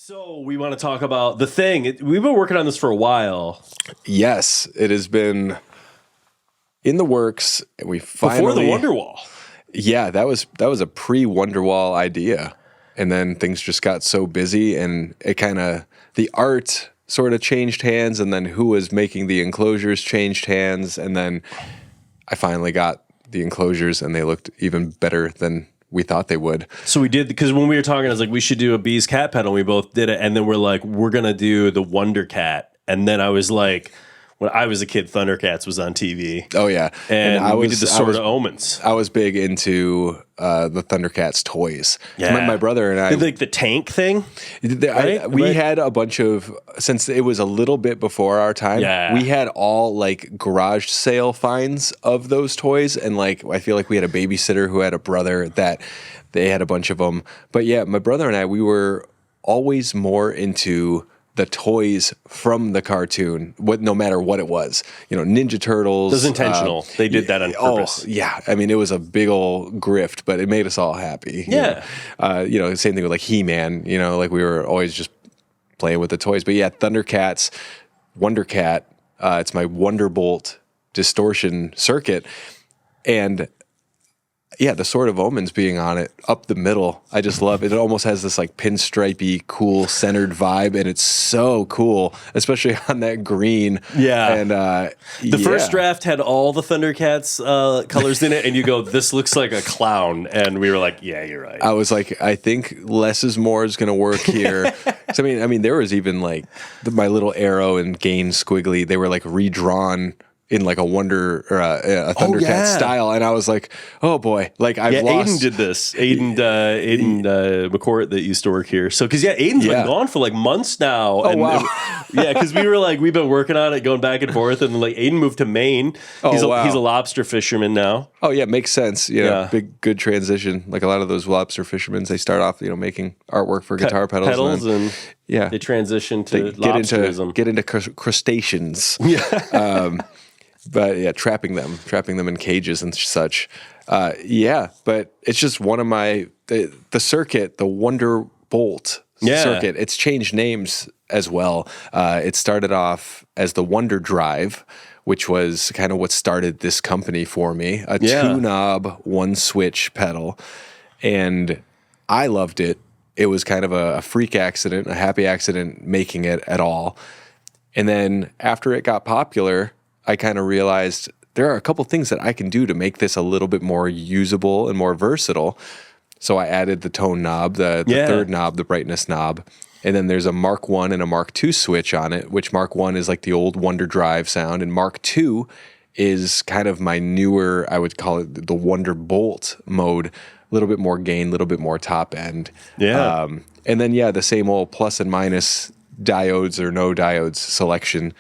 So we want to talk about the thing. We've been working on this for a while. Yes, it has been in the works. And we finally Before the Wonderwall. Yeah, that was a pre-Wonderwall idea, and then things just got so busy, and it the art sort of changed hands, and then who was making the enclosures changed hands, and then I finally got the enclosures, and they looked even better than we thought they would. So we did, because when we were talking, I was like, we should do a Bees Cat pedal. We both did it. And then we're like, we're going to do the Onedercat. And then I was like, when I was a kid, ThunderCats was on TV. Oh, yeah. And we did the Sword of Omens. I was big into the ThunderCats toys. Yeah. My brother and I... Like the tank thing? We had a bunch of... Since it was a little bit before our time, we had all like garage sale finds of those toys. And like, I feel like we had a babysitter who had a brother that they had a bunch of them. But yeah, my brother and I, we were always more into the toys from the cartoon, no matter what it was. You know, Ninja Turtles. It was intentional. They did that on purpose. Oh, yeah. I mean, it was a big old grift, but it made us all happy. Yeah. You know, same thing with like He-Man, you know, like we were always just playing with the toys. But yeah, ThunderCats, Onedercat, it's my Onederbolt Distortion circuit. And yeah, the Sword of Omens being on it, up the middle, I just love it. It almost has this like pinstripey, cool, centered vibe, and it's so cool, especially on that green. Yeah. And the first draft had all the ThunderCats colors in it, and you go, this looks like a clown. And we were like, yeah, you're right. I was like, I think less is more is going to work here. So, I mean, there was even like my little arrow and gain squiggly, they were like redrawn in like a ThunderCat style, and I was like, "Oh boy!" Like I've lost. Aiden did this. Aiden McCourt that used to work here. So because Aiden's been gone for like months now. Oh wow! Because we were like, we've been working on it, going back and forth, and like Aiden moved to Maine. He's a lobster fisherman now. Oh yeah, makes sense. You know, good transition. Like a lot of those lobster fishermen, they start off, making artwork for guitar pedals, and they transition to lobsterism. Get into crustaceans. Yeah. But yeah, trapping them in cages and such. But it's just one of the circuit, the Onederbolt circuit. It's changed names as well. It started off as the Onederdrive, which was kind of what started this company for me. A 2-knob, 1-switch pedal. And I loved it. It was kind of a freak accident, a happy accident making it at all. And then after it got popular, I kind of realized there are a couple things that I can do to make this a little bit more usable and more versatile. So I added the tone knob, the third knob, the brightness knob. And then there's a Mark I and a Mark II switch on it, which Mark I is like the old Onederdrive sound, and Mark II is kind of my newer, I would call it the Onederbolt mode, a little bit more gain, a little bit more top end. Yeah. And then, the same old plus and minus diodes or no diodes selection.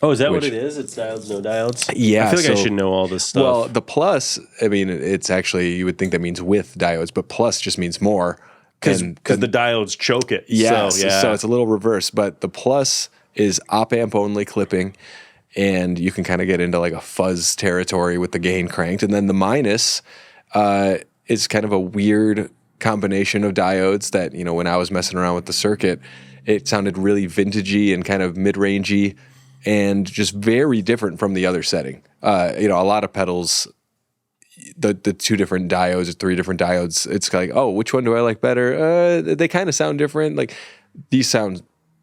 Oh, is that what it is? It's diodes, no diodes? Yeah. I feel like I should know all this stuff. Well, the plus, I mean, it's actually, you would think that means with diodes, but plus just means more. Because the diodes choke it. Yeah, so it's a little reverse. But the plus is op-amp only clipping, and you can kind of get into like a fuzz territory with the gain cranked. And then the minus is kind of a weird combination of diodes that, when I was messing around with the circuit, it sounded really vintagey and kind of mid-rangey, and just very different from the other setting. A lot of pedals, the 2 different diodes or 3 different diodes, it's like, oh, which one do I like better? They kind of sound different. Like these sound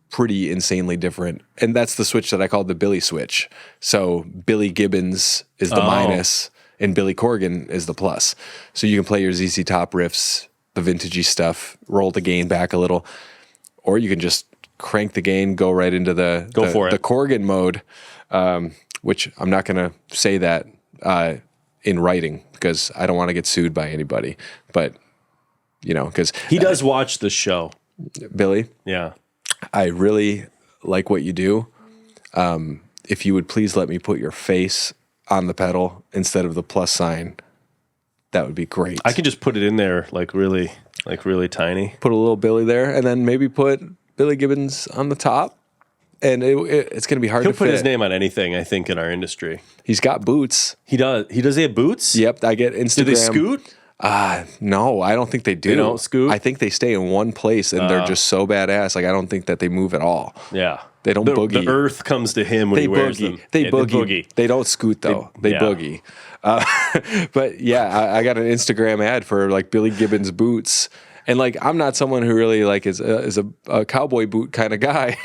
pretty insanely different. And that's the switch that I called the Billy switch. So Billy Gibbons is the minus and Billy Corgan is the plus. So you can play your ZZ Top riffs, the vintagey stuff, roll the gain back a little, or you can just crank the gain, go right into the Corgan mode, which I'm not going to say that in writing because I don't want to get sued by anybody. But, because... He does watch the show. Billy? Yeah. I really like what you do. If you would please let me put your face on the pedal instead of the plus sign, that would be great. I could just put it in there like really tiny. Put a little Billy there and then maybe put Billy Gibbons on the top, and it's going to be hard to fit. He'll put his name on anything, I think, in our industry. He's got boots. He does. He have boots? Yep, I get Instagram. Do they scoot? No, I don't think they do. They don't scoot? I think they stay in one place and they're just so badass. Like I don't think that they move at all. Yeah. They don't boogie. The earth comes to him when he wears them. They boogie. They don't scoot though. They boogie. But yeah, I got an Instagram ad for like Billy Gibbons boots. And like, I'm not someone who really like is a cowboy boot kind of guy.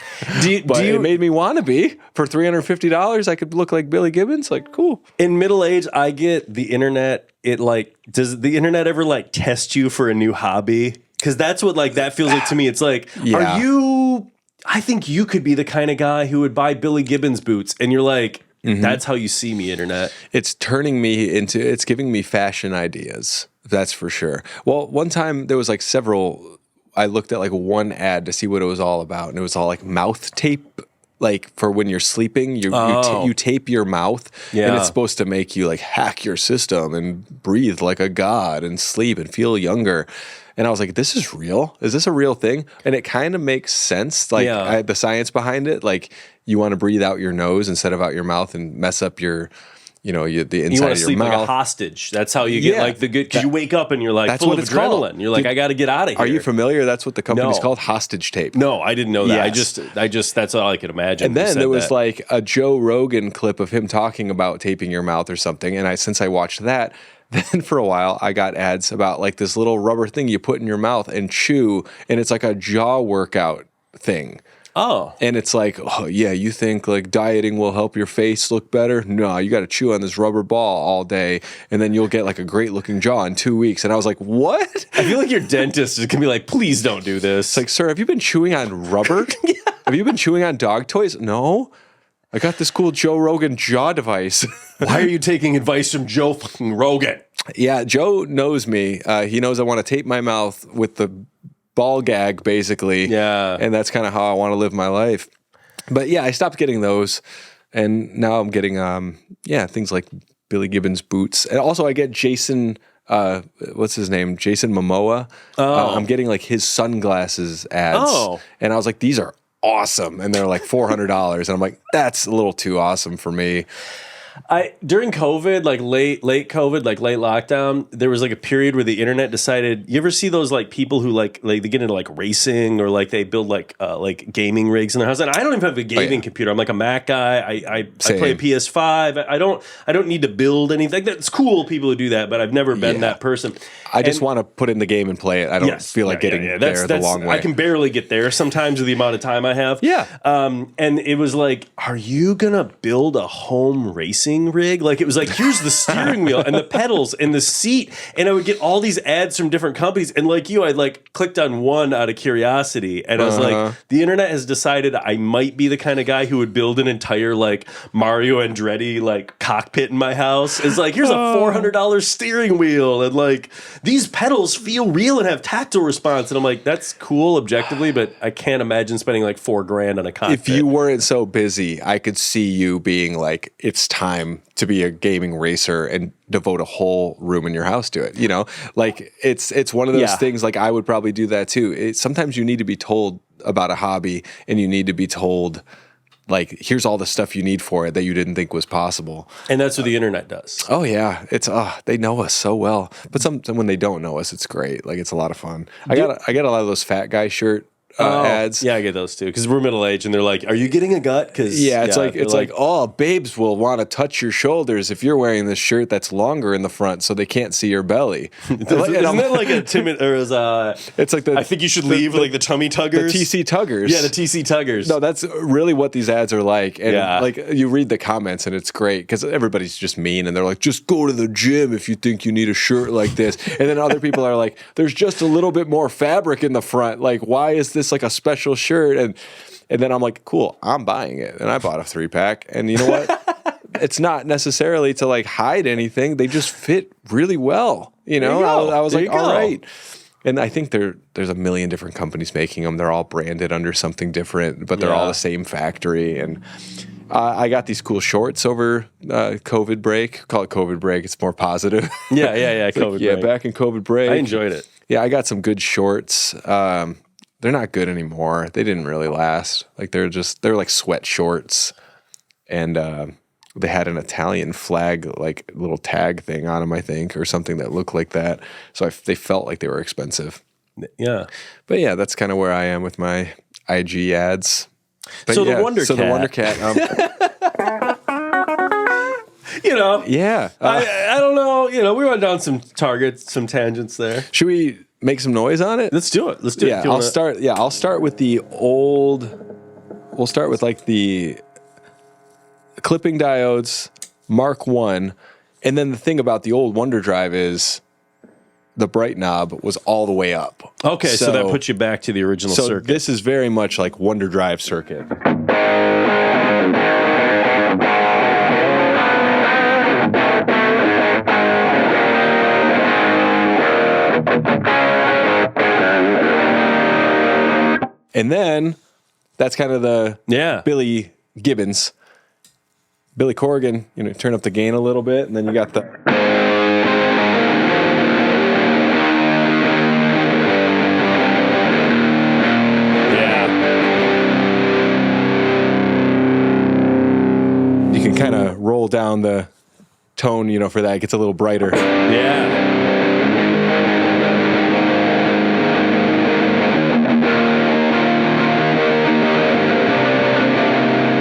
But it made me want to be. For $350, I could look like Billy Gibbons. Like, cool. In middle age, I get the internet. It like, does the internet ever like test you for a new hobby? Because that's what like that feels like to me. It's like, are you? I think you could be the kind of guy who would buy Billy Gibbons boots, and you're like, that's how you see me, internet. It's turning me into. It's giving me fashion ideas. That's for sure. Well, one time there was like several. I looked at like one ad to see what it was all about, and it was all like mouth tape. Like for when you're sleeping, you tape your mouth, and it's supposed to make you like hack your system and breathe like a god and sleep and feel younger. And I was like, this is real? Is this a real thing? And it kind of makes sense. Like the science behind it. Like you want to breathe out your nose instead of out your mouth and mess up your, the inside of your mouth. You want to sleep like a hostage. That's how you get like the good, because you wake up and you're like full of adrenaline. Called. You're like, I got to get out of here. Are you familiar? That's what the company's called, hostage tape. No, I didn't know that. Yes. I just, that's all I could imagine. And then there was like a Joe Rogan clip of him talking about taping your mouth or something. And since I watched that, then for a while I got ads about like this little rubber thing you put in your mouth and chew. And it's like a jaw workout thing. Oh. And it's like, oh, yeah, you think like dieting will help your face look better? No, you got to chew on this rubber ball all day, and then you'll get like a great looking jaw in 2 weeks. And I was like, what? I feel like your dentist is going to be like, please don't do this. It's like, sir, have you been chewing on rubber? Have you been chewing on dog toys? No. I got this cool Joe Rogan jaw device. Why are you taking advice from Joe fucking Rogan? Yeah, Joe knows me. He knows I want to tape my mouth with the ball gag, basically. Yeah. And that's kind of how I want to live my life. But yeah, I stopped getting those. And now I'm getting, things like Billy Gibbons boots. And also I get Jason, what's his name? Jason Momoa. I'm getting like his sunglasses ads. Oh. And I was like, these are awesome. And they're like $400. And I'm like, that's a little too awesome for me. During COVID, like late COVID, like late lockdown, there was like a period where the internet decided. You ever see those like people who like they get into like racing or like they build like gaming rigs in their house? And I don't even have a gaming computer. I'm like a Mac guy. I play a PS5. I don't need to build anything. That's cool. People who do that, but I've never been that person. I just want to put in the game and play it. I don't feel like getting there the long way. I can barely get there sometimes with the amount of time I have. Yeah. And it was like, are you gonna build a home racing rig? Like it was like, here's the steering wheel and the pedals and the seat, and I would get all these ads from different companies, and like you, I like clicked on one out of curiosity, and I was like, the internet has decided I might be the kind of guy who would build an entire like Mario Andretti like cockpit in my house. It's like, here's a $400 steering wheel, and like these pedals feel real and have tactile response, and I'm like, that's cool objectively, but I can't imagine spending like $4,000 on a cockpit. If you weren't so busy, I could see you being like, it's time to be a gaming racer and devote a whole room in your house to it. You know, like it's one of those things. Like I would probably do that too. Sometimes you need to be told about a hobby, and you need to be told like, here's all the stuff you need for it that you didn't think was possible. And that's what the internet does. Oh yeah, it's they know us so well. But when they don't know us, it's great. Like it's a lot of fun. I get a lot of those fat guy shirt ads. Yeah, I get those too because we're middle aged, and they're like, "Are you getting a gut?" Because it's like, oh, babes will want to touch your shoulders if you're wearing this shirt that's longer in the front, so they can't see your belly. Isn't that like a timid or is It's like I think you should leave like the tummy tuggers, the TC tuggers. Yeah, the TC tuggers. No, that's really what these ads are like. And like you read the comments, and it's great because everybody's just mean, and they're like, just go to the gym if you think you need a shirt like this. And then other people are like, there's just a little bit more fabric in the front. Like, why is this like a special shirt? And then I'm like, cool, I'm buying it. And I bought a 3-pack. And you know what? It's not necessarily to like hide anything. They just fit really well. You know, I was like, all right. And I think there's a million different companies making them. They're all branded under something different, but they're all the same factory. And I got these cool shorts over COVID break. Call it COVID break. It's more positive. Yeah. COVID break. Back in COVID break. I enjoyed it. Yeah, I got some good shorts. They're not good anymore. They didn't really last. Like they're like sweat shorts. And they had an Italian flag, like little tag thing on them, I think, or something that looked like that. So they felt like they were expensive. Yeah. But yeah, that's kind of where I am with my IG ads. But So yeah, the Onedercat. So the Onedercat. Yeah. I don't know. We went down some tangents there. Should we make some noise on it? Let's do it. Let's do it. Yeah, I'll start with the old. We'll start with like the clipping diodes, Mark I, and then the thing about the old Onederdrive is the bright knob was all the way up. Okay, so that puts you back to the original circuit. This is very much like Onederdrive circuit. And then that's kind of the Billy Gibbons. Billy Corgan, turn up the gain a little bit, and then you got the... Yeah. You can kind of roll down the tone, for that. It gets a little brighter. Yeah.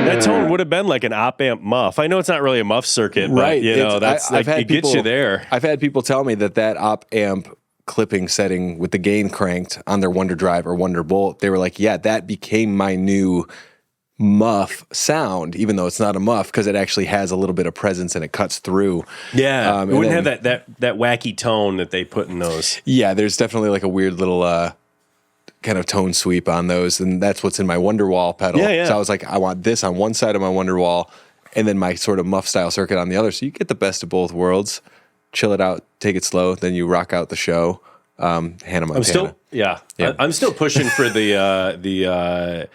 That tone would have been like an op amp muff. I know it's not really a muff circuit, but right. That's it gets you there. I've had people tell me that op amp clipping setting with the gain cranked on their Onederdrive or Onederbolt, they were like, yeah, that became my new muff sound, even though it's not a muff, because it actually has a little bit of presence and it cuts through. Yeah, it wouldn't have that wacky tone that they put in those. Yeah, there's definitely like a weird little kind of tone sweep on those, and that's what's in my Wonderwall pedal. Yeah. So I was like, I want this on one side of my Wonderwall, and then my sort of muff style circuit on the other. So you get the best of both worlds. Chill it out, take it slow, then you rock out the show. Hannah Montana. I'm still pushing for the.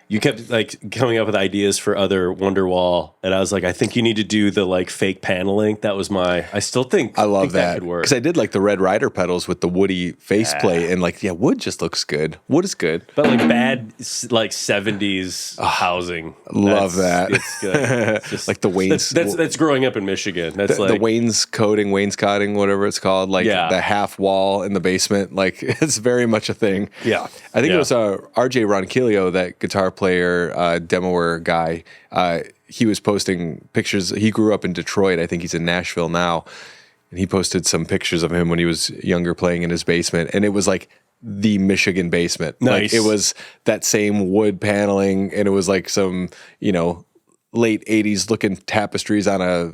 You kept like coming up with ideas for other Wonderwall, and I was like, I think you need to do the like fake paneling. That was I still think I love that could work, because I did like the Red Rider pedals with the woody faceplate, and like wood just looks good. Wood is good, but like bad like 70s housing. Love that. It's good. It's just, like the Waynes. That's growing up in Michigan. That's the wainscoting, whatever it's called. Like the half wall in the basement. Like it's very much a thing. Yeah, I think it was RJ Ronquillo, that guitar player, demoer guy. He was posting pictures. He grew up in Detroit. I think he's in Nashville now. And he posted some pictures of him when he was younger playing in his basement. And it was like the Michigan basement. Nice. Like it was that same wood paneling, and it was like some, late 80s looking tapestries on a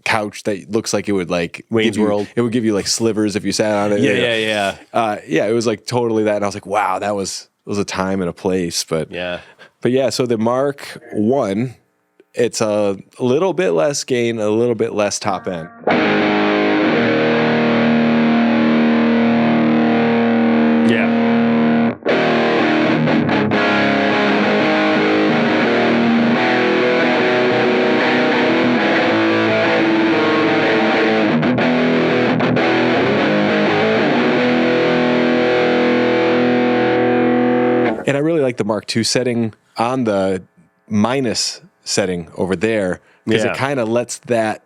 couch that looks like it would like Wayne's World. It would give you like slivers if you sat on it. Yeah. It was like totally that. And I was like, wow, it was a time and a place. But yeah, so the Mark I, it's a little bit less gain, a little bit less top end. Yeah. And I really like the Mark II setting on the minus setting over there, because it kind of lets that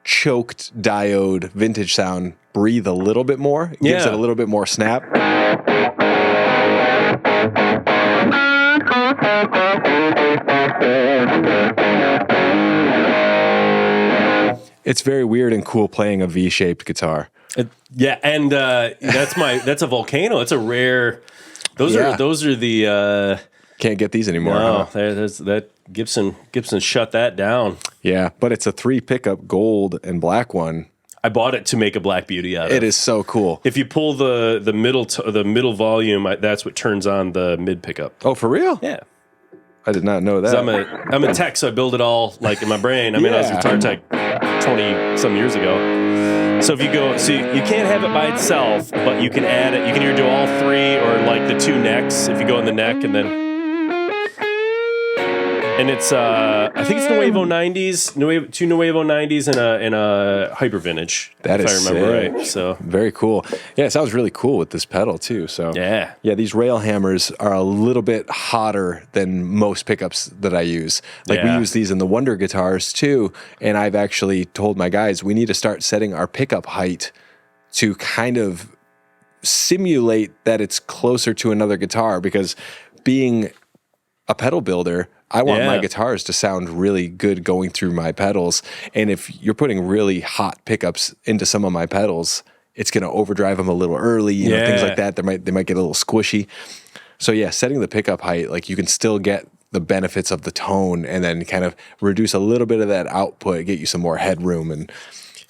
choked diode vintage sound breathe a little bit more. It gives it a little bit more snap. It's very weird and cool playing a V-shaped guitar. And that's a Volcano. It's a rare. Those are the. Can't get these anymore. No, that Gibson shut that down. Yeah, but it's a 3 pickup gold and black one. I bought it to make a Black Beauty out of. It is so cool. If you pull the middle volume, that's what turns on the mid pickup. Oh, for real? Yeah. I did not know that. I'm a tech, so I build it all like in my brain. I mean, I was a guitar tech 20-some years ago. So if you go, you can't have it by itself, but you can add it. You can either do all 3 or like the 2 necks. If you go in the neck and then. And it's I think it's Nuevo 90s, two Nuevo 90s and a Hyper Vintage. That if is I remember sick. right. So very cool. Yeah, it sounds really cool with this pedal too. So yeah, these rail hammers are a little bit hotter than most pickups that I use. Like we use these in the Wonder guitars too, and I've actually told my guys we need to start setting our pickup height to kind of simulate that it's closer to another guitar, because being a pedal builder, I want my guitars to sound really good going through my pedals. And if you're putting really hot pickups into some of my pedals, it's going to overdrive them a little early, you know, things like that. They might get a little squishy. So yeah, setting the pickup height, like you can still get the benefits of the tone and then kind of reduce a little bit of that output, get you some more headroom. And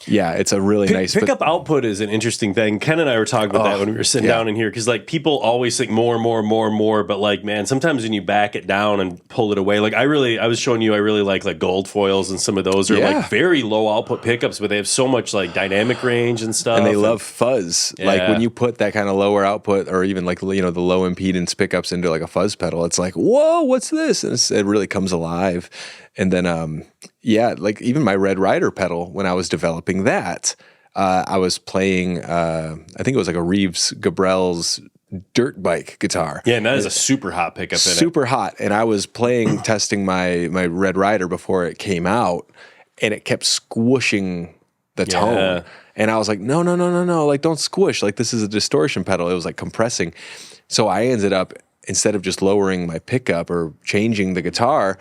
yeah, it's a really nice pickup output is an interesting thing. Ken and I were talking about that when we were sitting down in here, because like people always think more, but like, man, sometimes when you back it down and pull it away, like I was showing you, I really like gold foils, and some of those are like very low output pickups, but they have so much like dynamic range and stuff. And they love fuzz. Yeah. Like when you put that kind of lower output, or even like, you know, the low impedance pickups into like a fuzz pedal, it's like, whoa, what's this? And it really comes alive. And then, like even my Red Rider pedal, when I was developing that, I was playing, I think it was like a Reeves Gabrel's dirt bike guitar. Yeah, and that is a super hot pickup in it. Super hot. And I was testing my Red Rider before it came out, and it kept squishing the tone. And I was like, no, like don't squish. Like this is a distortion pedal. It was like compressing. So I ended up, instead of just lowering my pickup or changing the guitar,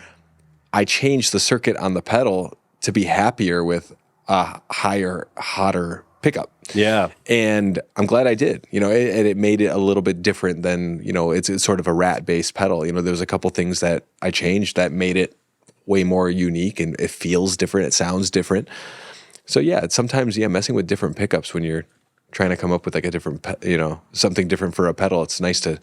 I changed the circuit on the pedal to be happier with a higher, hotter pickup. Yeah. And I'm glad I did. You know, it made it a little bit different than, you know, it's sort of a rat-based pedal. You know, there's a couple things that I changed that made it way more unique, and it feels different. It sounds different. So yeah, it's sometimes, messing with different pickups when you're trying to come up with like a different, something different for a pedal. It's nice to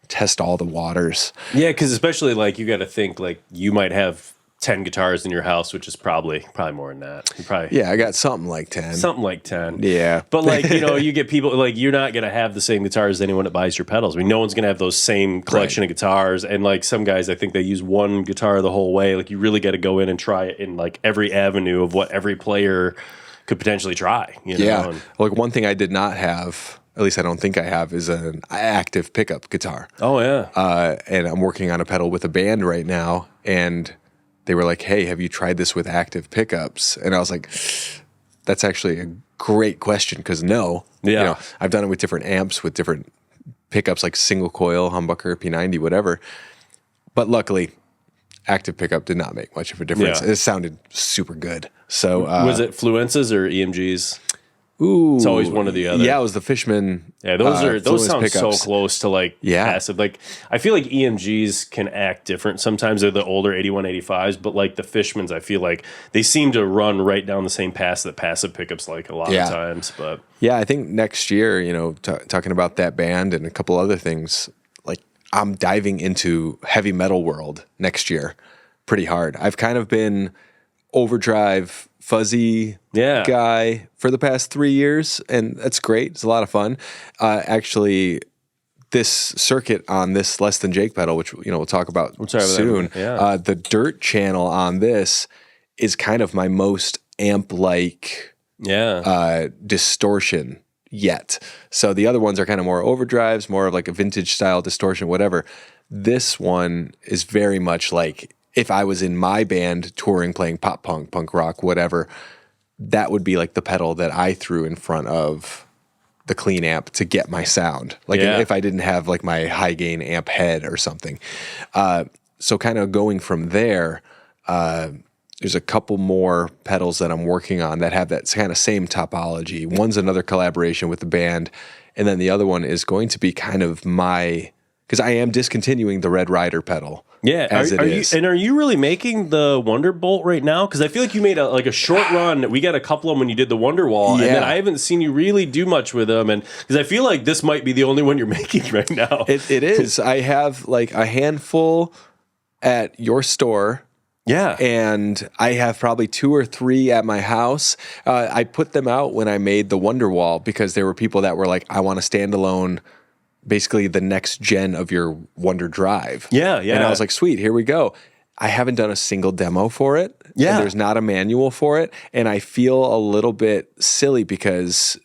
test all the waters. Yeah, because especially like you got to think like you might have 10 guitars in your house, which is probably more than that. I got something like 10. Something like 10. Yeah. But like, you know, you get people like, you're not going to have the same guitars as anyone that buys your pedals. I mean, no one's going to have those same collection of guitars. And like some guys, I think they use one guitar the whole way. Like you really got to go in and try it in like every avenue of what every player could potentially try. You know? Yeah. Like one thing I did not have, at least I don't think I have, is an active pickup guitar. Oh yeah. And I'm working on a pedal with a band right now, and they were like, hey, have you tried this with active pickups? And I was like, that's actually a great question, because no. Yeah. You know, I've done it with different amps, with different pickups, like single coil, humbucker, P90, whatever. But luckily, active pickup did not make much of a difference. Yeah. It sounded super good. So was it Fluences or EMGs? Ooh, it's always one or the other. Yeah, it was the Fishman. Yeah, those sound pickups. so close to like passive. Like I feel like EMGs can act different. Sometimes they're the older 8185s, but like the Fishmans, I feel like they seem to run right down the same path that passive pickups like a lot of times. But yeah, I think next year, you know, talking about that band and a couple other things, like I'm diving into heavy metal world next year pretty hard. I've kind of been overdrive fuzzy guy for the past 3 years, and that's great. It's a lot of fun. Actually, this circuit on this Less Than Jake pedal, which we'll talk about soon, the dirt channel on this is kind of my most amp-like distortion yet. So the other ones are kind of more overdrives, more of like a vintage style distortion, whatever. This one is very much like if I was in my band touring, playing pop punk, punk rock, whatever, that would be like the pedal that I threw in front of the clean amp to get my sound. Like if I didn't have like my high gain amp head or something. So kind of going from there, there's a couple more pedals that I'm working on that have that kind of same topology. One's another collaboration with the band, and then the other one is going to be kind of because I am discontinuing the Red Rider pedal. Yeah, are you really making the Wonderbolt right now? Because I feel like you made a short run. We got a couple of them when you did the Wonderwall, and then I haven't seen you really do much with them. And because I feel like this might be the only one you're making right now. It is. I have like a handful at your store. Yeah. And I have probably 2 or 3 at my house. I put them out when I made the Wonderwall because there were people that were like, I want a standalone, basically the next gen of your Onederdrive. Yeah, yeah. And I was like, sweet, here we go. I haven't done a single demo for it. Yeah. And there's not a manual for it. And I feel a little bit silly because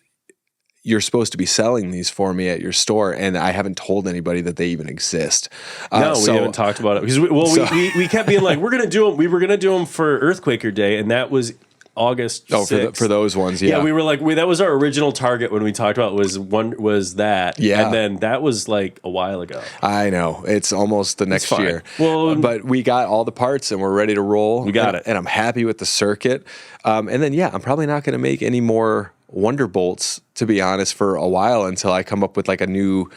you're supposed to be selling these for me at your store, and I haven't told anybody that they even exist. No, we haven't talked about it because we kept being like, we're gonna do them. We were gonna do them for Earthquaker Day, and that was August 6th. Oh, for those ones, yeah. Yeah, we were like, that was our original target when we talked about was that. Yeah. And then that was like a while ago. I know. It's almost the next year. Well, but we got all the parts and we're ready to roll. We got it. And I'm happy with the circuit. And then, yeah, I'm probably not going to make any more Wonderbolts, to be honest, for a while until I come up with like a new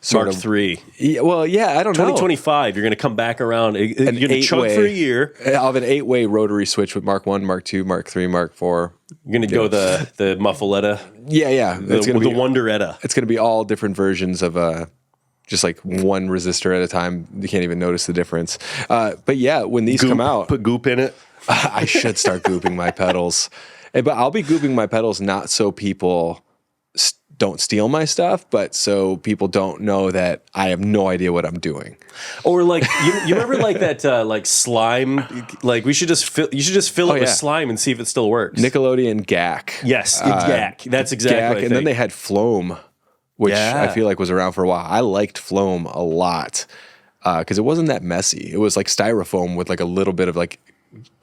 sort Mark of 3. Yeah, well, yeah, I don't know. 2025, you're going to come back around. You're going to chug for a year. I'll have an 8-way rotary switch with Mark 1, Mark 2, Mark 3, Mark 4. You're going to go the Muffaletta. Yeah. It's going to be the Wonderetta. It's going to be all different versions of just like one resistor at a time. You can't even notice the difference. But yeah, when these come out, put goop in it. I should start gooping my pedals. But I'll be gooping my pedals not so people don't steal my stuff, but so people don't know that I have no idea what I'm doing. Or like you remember like that like slime, like you should just fill it with slime and see if it still works. Nickelodeon GAC. Yes, GAC. That's exactly GAC, what I think. And then they had Floam, which I feel like was around for a while. I liked Floam a lot because it wasn't that messy. It was like styrofoam with like a little bit of like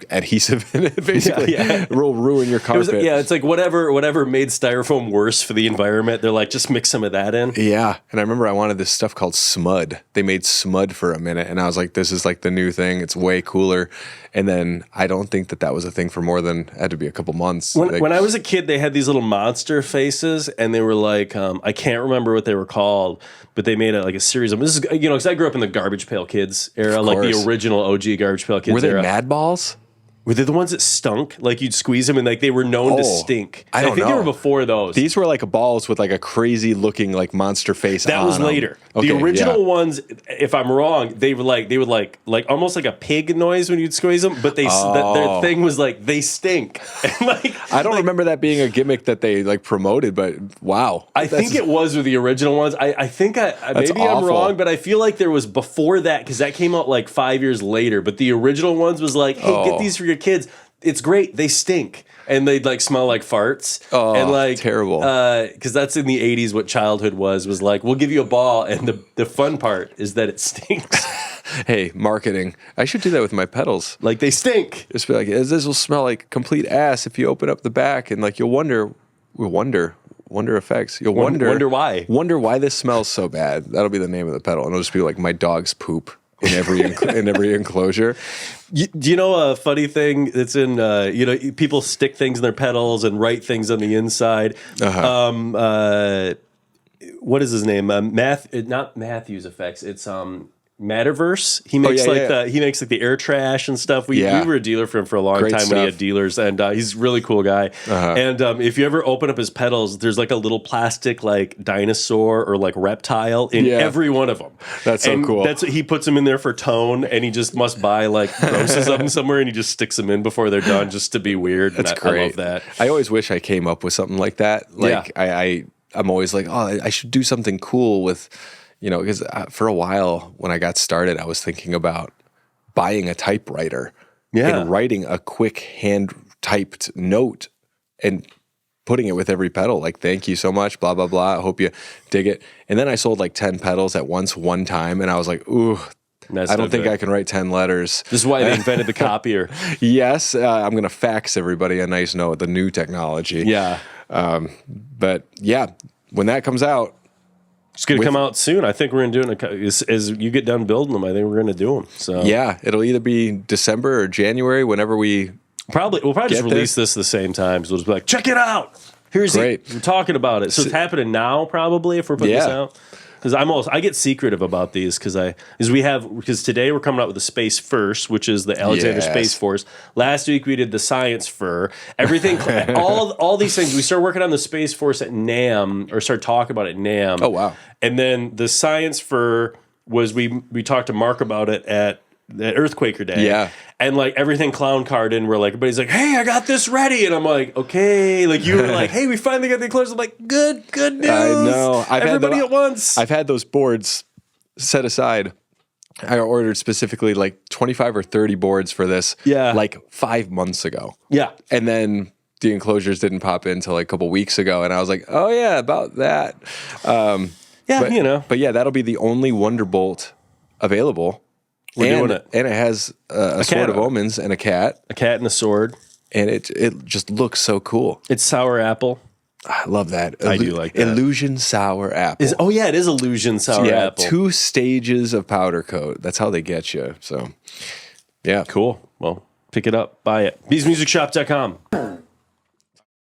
adhesive in it, basically. Will ruin your carpet. It's like whatever made styrofoam worse for the environment. They're like, just mix some of that in. Yeah, and I remember I wanted this stuff called Smud. They made Smud for a minute, and I was like, this is like the new thing. It's way cooler. And then I don't think that was a thing for more than, had to be a couple months. When I was a kid, they had these little monster faces, and they were like, I can't remember what they were called, but they made a series of them. This is, because I grew up in the Garbage Pail Kids era, like the original OG Garbage Pail Kids era. Were they Mad Balls? Were they the ones that stunk? Like you'd squeeze them and like they were known to stink. I think they were before those. These were like balls with like a crazy looking like monster face. That was later. Okay, the original ones, if I'm wrong, they would like almost like a pig noise when you'd squeeze them, but their thing was like they stink. And like I don't remember that being a gimmick that they like promoted, but wow. I think it was with the original ones. I think maybe I'm wrong, but I feel like there was before that because that came out like 5 years later. But the original ones was like, hey, get these for your kids. It's great. They stink. And they'd like smell like farts. Oh, and like terrible. Because that's in the 80s what childhood was like, we'll give you a ball. And the fun part is that it stinks. Hey, marketing. I should do that with my pedals. Like they stink. Just be like, this will smell like complete ass if you open up the back. And like you'll wonder effects. You'll wonder why this smells so bad. That'll be the name of the pedal. And it'll just be like my dog's poop in every enclosure. Do you know a funny thing that's in, people stick things in their pedals and write things on the inside. What is his name? Not Matthews Effects. It's Matterverse. He makes he makes like the air trash and stuff. We were a dealer for him for a long time when he had dealers, and he's a really cool guy. And if you ever open up his pedals, there's like a little plastic like dinosaur or like reptile in every one of them. That's so cool. He puts them in there for tone, and he just must buy like grosses of them somewhere, and he just sticks them in before they're done just to be weird. That's great. I love that. I always wish I came up with something like that. Like I'm always like, I should do something cool with. Because for a while when I got started, I was thinking about buying a typewriter and writing a quick hand-typed note and putting it with every pedal. Like, thank you so much, blah, blah, blah. I hope you dig it. And then I sold like 10 pedals at once, one time, and I was like, ooh, I don't think I can write 10 letters. This is why they invented the copier. Yes, I'm going to fax everybody a nice note, the new technology. Yeah. But yeah, when that comes out, it's going to come out soon. I think we're going to do it as you get done building them. I think we're going to do them. So yeah, it'll either be December or January, whenever we'll probably just release this at the same time. So we'll just be like, check it out. Here's it. We're talking about it. So it's happening now, probably, if we're putting this out. Because I get secretive about these because today we're coming out with the Space First, which is the Alexander Space Force. Last week we did the Science Fur. Everything, all these things. We started working on the Space Force at NAMM, or started talking about it at NAMM. Oh wow! And then the Science Fur was we talked to Mark about it at Earthquaker Day. Yeah. And like everything clown card in, we're like, everybody's like, hey, I got this ready. And I'm like, okay. Like you were like, hey, we finally got the enclosure. I'm like, good news. I know. Everybody at once. I've had those boards set aside I ordered specifically like 25 or 30 boards for this like 5 months ago. Yeah. And then the enclosures didn't pop in until like a couple weeks ago. And I was like, oh yeah, about that. But yeah, that'll be the only Wonderbolt available. We're doing it. And it has a sword of omens and a cat. A cat and a sword. And it just looks so cool. It's sour apple. I love that. I do like that. Illusion sour apple. It is illusion sour apple. 2 stages of powder coat. That's how they get you. So, yeah. Cool. Well, pick it up, buy it. BeesMusicShop.com.